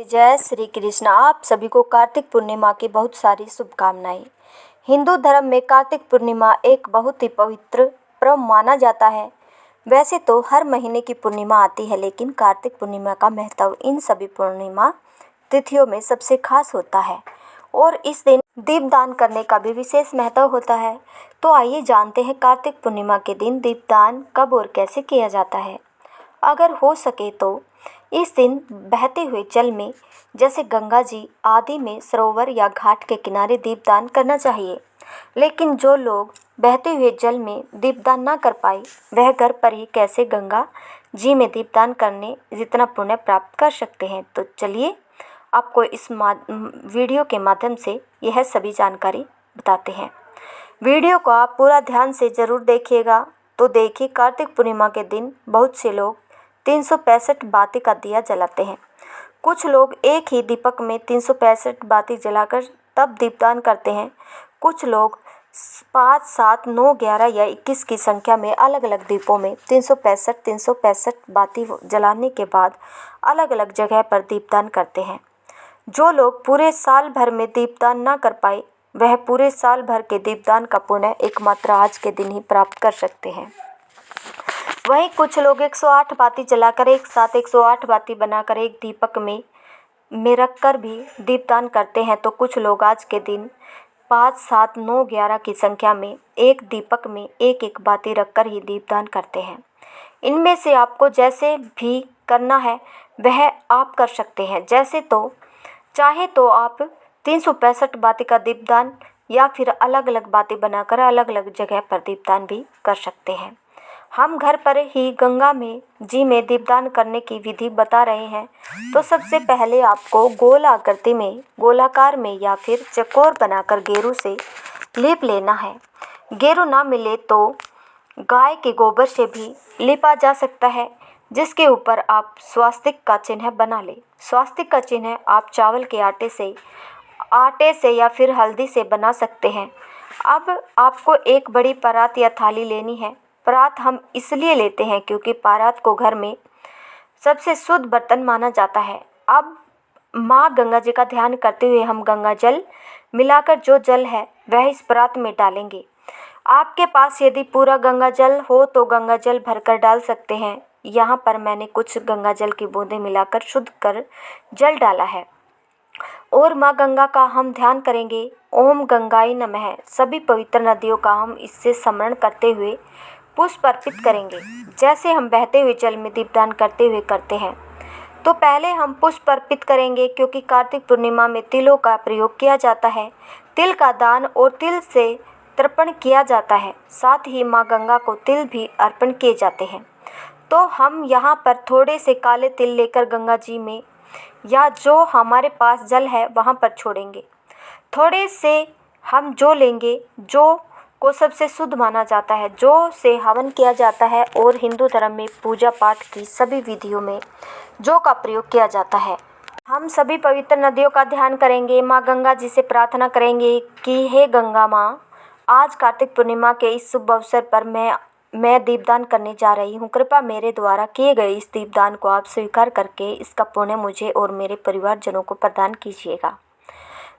जय श्री कृष्ण। आप सभी को कार्तिक पूर्णिमा की बहुत सारी शुभकामनाएं। हिंदू धर्म में कार्तिक पूर्णिमा एक बहुत ही पवित्र पर्व माना जाता है। वैसे तो हर महीने की पूर्णिमा आती है, लेकिन कार्तिक पूर्णिमा का महत्व इन सभी पूर्णिमा तिथियों में सबसे खास होता है और इस दिन दीपदान करने का भी विशेष महत्व होता है। तो आइए जानते हैं कार्तिक पूर्णिमा के दिन दीपदान कब और कैसे किया जाता है। अगर हो सके तो इस दिन बहते हुए जल में, जैसे गंगा जी आदि में, सरोवर या घाट के किनारे दीपदान करना चाहिए। लेकिन जो लोग बहते हुए जल में दीपदान ना कर पाए, वह घर पर ही कैसे गंगा जी में दीपदान करने जितना पुण्य प्राप्त कर सकते हैं। तो चलिए आपको इस वीडियो के माध्यम से यह सभी जानकारी बताते हैं। वीडियो को आप पूरा ध्यान से ज़रूर देखिएगा। तो देखिए, कार्तिक पूर्णिमा के दिन बहुत से लोग 365 बाती का दिया जलाते हैं। कुछ लोग एक ही दीपक में 365 बाती जलाकर तब दीपदान करते हैं। कुछ लोग 5, 7, 9, 11 या 21 की संख्या में अलग अलग दीपों में 365 बाती जलाने के बाद अलग अलग जगह पर दीपदान करते हैं। जो लोग पूरे साल भर में दीपदान ना कर पाए, वह पूरे साल भर के दीपदान का पुण्य एकमात्र आज के दिन ही प्राप्त कर सकते हैं। वहीं कुछ लोग 108 बाती जलाकर एक साथ 108 बाती बनाकर एक दीपक में रखकर भी दीपदान करते हैं। तो कुछ लोग आज के दिन 5, 7, 9, 11 की संख्या में एक दीपक में एक एक बाती रखकर ही दीपदान करते हैं। इनमें से आपको जैसे भी करना है वह आप कर सकते हैं। जैसे तो चाहे तो आप 365 बाती का दीपदान या फिर अलग अलग बाती बनाकर अलग अलग जगह पर दीपदान भी कर सकते हैं। हम घर पर ही गंगा में जी में दीपदान करने की विधि बता रहे हैं। तो सबसे पहले आपको गोल आकृति में, गोलाकार में या फिर चौकोर बनाकर गेरू से लीप लेना है। गेरू ना मिले तो गाय के गोबर से भी लीपा जा सकता है, जिसके ऊपर आप स्वास्तिक का चिन्ह बना लें। स्वास्तिक का चिन्ह आप चावल के आटे से या फिर हल्दी से बना सकते हैं। अब आपको एक बड़ी परात या थाली लेनी है। परात हम इसलिए लेते हैं क्योंकि परात को घर में सबसे शुद्ध बर्तन माना जाता है। अब माँ गंगा जी का ध्यान करते हुए हम गंगा जल मिलाकर जो जल है वह इस परात में डालेंगे। आपके पास यदि पूरा गंगा जल हो तो गंगा जल भरकर डाल सकते हैं। यहाँ पर मैंने कुछ गंगा जल की बूंदें मिलाकर शुद्ध कर जल डाला है और माँ गंगा का हम ध्यान करेंगे। ओम गंगाई नमः। सभी पवित्र नदियों का हम इससे स्मरण करते हुए पुष्प अर्पित करेंगे, जैसे हम बहते हुए जल में दीपदान करते हुए करते हैं। तो पहले हम पुष्प अर्पित करेंगे, क्योंकि कार्तिक पूर्णिमा में तिलों का प्रयोग किया जाता है। तिल का दान और तिल से तर्पण किया जाता है। साथ ही माँ गंगा को तिल भी अर्पण किए जाते हैं। तो हम यहाँ पर थोड़े से काले तिल लेकर गंगा जी में या जो हमारे पास जल है वहाँ पर छोड़ेंगे। थोड़े से हम जो लेंगे, जो को सबसे शुद्ध माना जाता है, जो से हवन किया जाता है और हिंदू धर्म में पूजा पाठ की सभी विधियों में जो का प्रयोग किया जाता है। हम सभी पवित्र नदियों का ध्यान करेंगे। माँ गंगा जी से प्रार्थना करेंगे कि हे गंगा माँ, आज कार्तिक पूर्णिमा के इस शुभ अवसर पर मैं दीपदान करने जा रही हूँ। कृपया मेरे द्वारा किए गए इस दीपदान को आप स्वीकार करके इसका पुण्य मुझे और मेरे परिवारजनों को प्रदान कीजिएगा।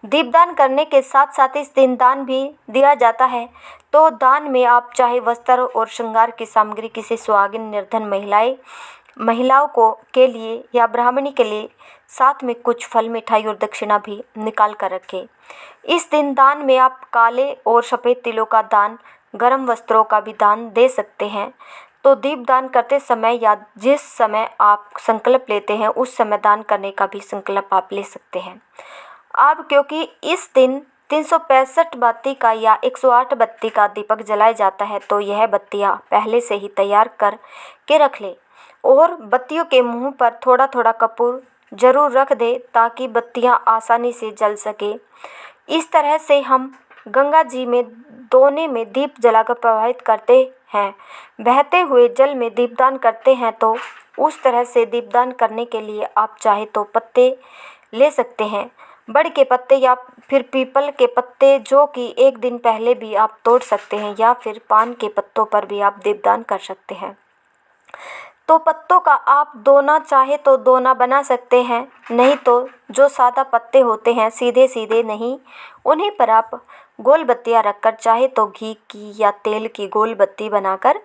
दीपदान करने के साथ साथ इस दिन दान भी दिया जाता है। तो दान में आप चाहे वस्त्र और श्रृंगार की सामग्री किसी सुहागिन निर्धन महिलाओं को के लिए या ब्राह्मणी के लिए साथ में कुछ फल, मिठाई और दक्षिणा भी निकाल कर रखें। इस दिन दान में आप काले और सफ़ेद तिलों का दान, गर्म वस्त्रों का भी दान दे सकते हैं। तो दीपदान करते समय या जिस समय आप संकल्प लेते हैं उस समय दान करने का भी संकल्प आप ले सकते हैं। अब क्योंकि इस दिन 365 बाती का या 108 बत्ती का दीपक जलाया जाता है, तो यह बत्तियां पहले से ही तैयार कर के रख ले और बत्तियों के मुंह पर थोड़ा थोड़ा कपूर जरूर रख दे, ताकि बत्तियां आसानी से जल सके। इस तरह से हम गंगा जी में दोने में दीप जलाकर प्रवाहित करते हैं, बहते हुए जल में दीपदान करते हैं। तो उस तरह से दीपदान करने के लिए आप चाहे तो पत्ते ले सकते हैं, बड़ के पत्ते या फिर पीपल के पत्ते, जो कि एक दिन पहले भी आप तोड़ सकते हैं, या फिर पान के पत्तों पर भी आप दीपदान कर सकते हैं। तो पत्तों का आप दोना चाहे तो दोना बना सकते हैं, नहीं तो जो सादा पत्ते होते हैं सीधे सीधे नहीं, उन्हीं पर आप गोल बत्तियाँ रखकर चाहे तो घी की या तेल की गोल बत्ती बनाकर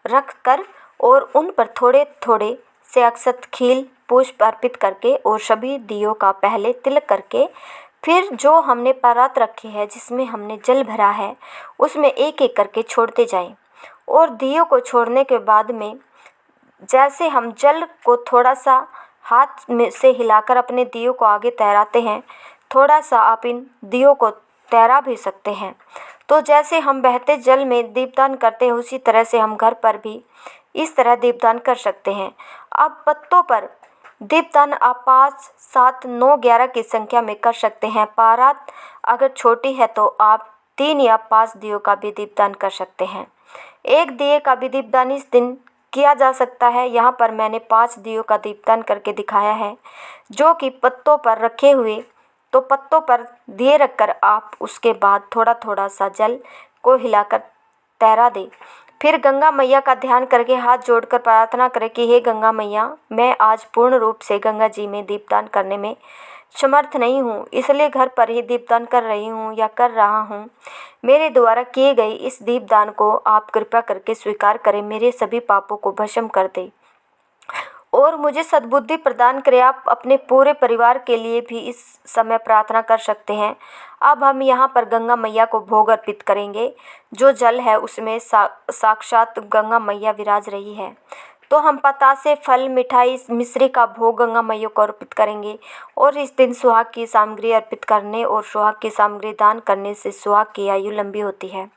रख कर और उन पर थोड़े थोड़े से अक्षत खील पुष्प अर्पित करके और सभी दियों का पहले तिलक करके फिर जो हमने परात रखी है जिसमें हमने जल भरा है उसमें एक एक करके छोड़ते जाएं। और दियों को छोड़ने के बाद में जैसे हम जल को थोड़ा सा हाथ में से हिलाकर अपने दियों को आगे तैराते हैं, थोड़ा सा आप इन दियों को तैरा भी सकते हैं। तो जैसे हम बहते जल में दीपदान करते हैं उसी तरह से हम घर पर भी इस तरह दीपदान कर सकते हैं। अब पत्तों पर दीपदान आप 5, 7, 9, 11 की संख्या में कर सकते हैं। पारात अगर छोटी है तो आप 3 या 5 दियों का भी दीपदान कर सकते हैं। एक दिए का भी दीपदान इस दिन किया जा सकता है। यहाँ पर मैंने 5 दियों का दीपदान करके दिखाया है, जो कि पत्तों पर रखे हुए। तो पत्तों पर दिए रखकर आप उसके बाद थोड़ा थोड़ा सा जल को हिलाकर तैरा दें। फिर गंगा मैया का ध्यान करके हाथ जोड़कर प्रार्थना करें कि हे गंगा मैया, मैं आज पूर्ण रूप से गंगा जी में दीपदान करने में समर्थ नहीं हूँ, इसलिए घर पर ही दीपदान कर रही हूँ या कर रहा हूँ। मेरे द्वारा किए गए इस दीपदान को आप कृपा करके स्वीकार करें, मेरे सभी पापों को भस्म कर दें और मुझे सद्बुद्धि प्रदान करें। आप अपने पूरे परिवार के लिए भी इस समय प्रार्थना कर सकते हैं। अब हम यहाँ पर गंगा मैया को भोग अर्पित करेंगे। जो जल है उसमें साक्षात गंगा मैया विराज रही है। तो हम पतासे, फल, मिठाई, मिश्री का भोग गंगा मैया को अर्पित करेंगे। और इस दिन सुहाग की सामग्री अर्पित करने और सुहाग की सामग्री दान करने से सुहाग की आयु लंबी होती है,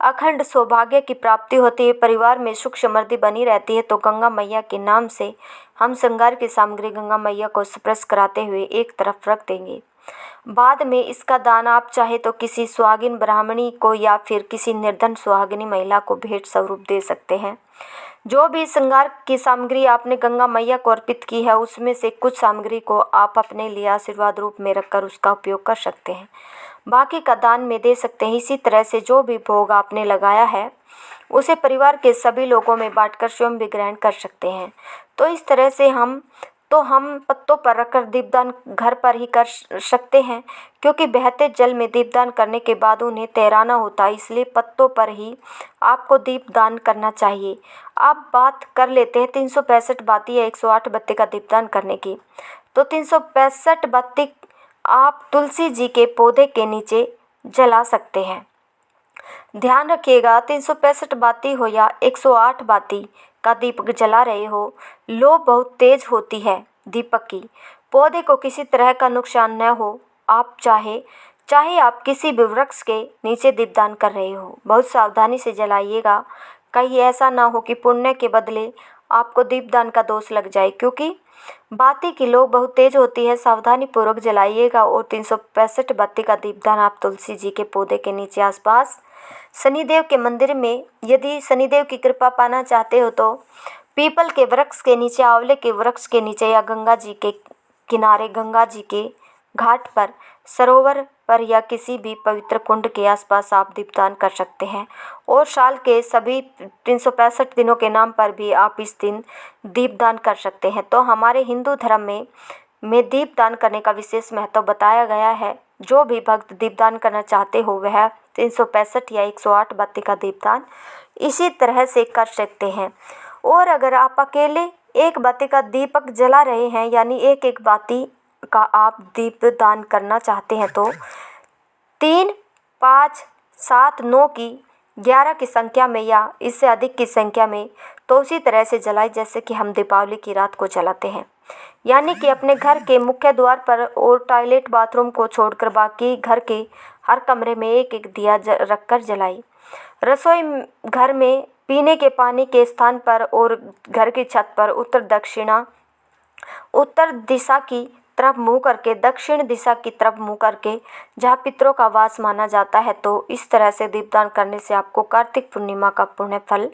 अखंड सौभाग्य की प्राप्ति होती है, परिवार में सुख समृद्धि बनी रहती है। तो गंगा मैया के नाम से हम श्रृंगार की सामग्री गंगा मैया को स्पर्श कराते हुए एक तरफ रख देंगे। बाद में इसका दान आप चाहे तो किसी सुहागिन ब्राह्मणी को या फिर किसी निर्धन सुहागिनी महिला को भेंट स्वरूप दे सकते हैं। जो भी श्रृंगार की सामग्री आपने गंगा मैया को अर्पित की है उसमें से कुछ सामग्री को आप अपने लिए आशीर्वाद रूप में रखकर उसका उपयोग कर सकते हैं, बाकी का दान में दे सकते हैं। इसी तरह से जो भी भोग आपने लगाया है उसे परिवार के सभी लोगों में बांटकर स्वयं भी ग्रहण कर सकते हैं। तो इस तरह से हम पत्तों पर रखकर दीपदान घर पर ही कर सकते हैं, क्योंकि बहते जल में दीपदान करने के बाद उन्हें तैराना होता है, इसलिए पत्तों पर ही आपको दीपदान करना चाहिए। आप बात कर लेते हैं 365 बाती या 108 बत्ती का दीपदान करने की। तो 365 बत्ती आप तुलसी जी के पौधे के नीचे जला सकते हैं। ध्यान रखिएगा 365 बाती हो या 108 बाती का दीपक जला रहे हो, लो बहुत तेज होती है दीपक की। पौधे को किसी तरह का नुकसान न हो। आप चाहे आप किसी भी वृक्ष के नीचे दीपदान कर रहे हो, बहुत सावधानी से जलाइएगा। कहीं ऐसा ना हो कि पुण्य के बदले आपको दीपदान का दोष लग जाए, क्योंकि बाती की लो बहुत तेज होती है। सावधानी पूर्वक जलाइएगा। और 365 बत्ती का दीपदान आप तुलसी जी के पौधे के नीचे, आसपास शनिदेव के मंदिर में, यदि शनिदेव की कृपा पाना चाहते हो तो पीपल के वृक्ष के नीचे, आंवले के वृक्ष के नीचे या गंगा जी के किनारे, गंगा जी के घाट पर, सरोवर पर या किसी भी पवित्र कुंड के आसपास आप दीपदान कर सकते हैं। और साल के सभी 365 दिनों के नाम पर भी आप इस दिन दीपदान कर सकते हैं। तो हमारे हिंदू धर्म में दीपदान करने का विशेष महत्व बताया गया है। जो भी भक्त दीपदान करना चाहते हो वह 365 या 108 बत्ती का दीपदान इसी तरह से कर सकते हैं। और अगर आप अकेले एक बत्ती का दीपक जला रहे हैं, यानी एक बाती का आप दीपदान करना चाहते हैं, तो 3, 5, 7, 9 की 11 की संख्या में या इससे अधिक की संख्या में तो उसी तरह से जलाए जैसे कि हम दीपावली की रात को जलाते हैं। यानी कि अपने घर के मुख्य द्वार पर और टॉयलेट बाथरूम को छोड़कर बाकी घर के हर कमरे में एक एक दिया रखकर जलाई। रसोई घर में पीने के पानी के स्थान पर और घर की छत पर उत्तर दिशा की तरफ मुंह करके, दक्षिण दिशा की तरफ मुंह करके, जहाँ पितरों का वास माना जाता है। तो इस तरह से दीपदान करने से आपको कार्तिक पूर्णिमा का पुण्य फल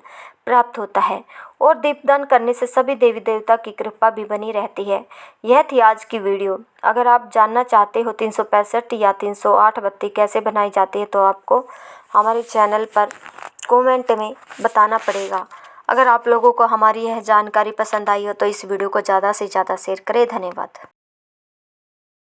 प्राप्त होता है और दीपदान करने से सभी देवी देवता की कृपा भी बनी रहती है। यह थी आज की वीडियो। अगर आप जानना चाहते हो 365 या 308 बत्ती कैसे बनाई जाती है तो आपको हमारे चैनल पर कमेंट में बताना पड़ेगा। अगर आप लोगों को हमारी यह जानकारी पसंद आई हो तो इस वीडियो को ज़्यादा से ज़्यादा शेयर करें। धन्यवाद।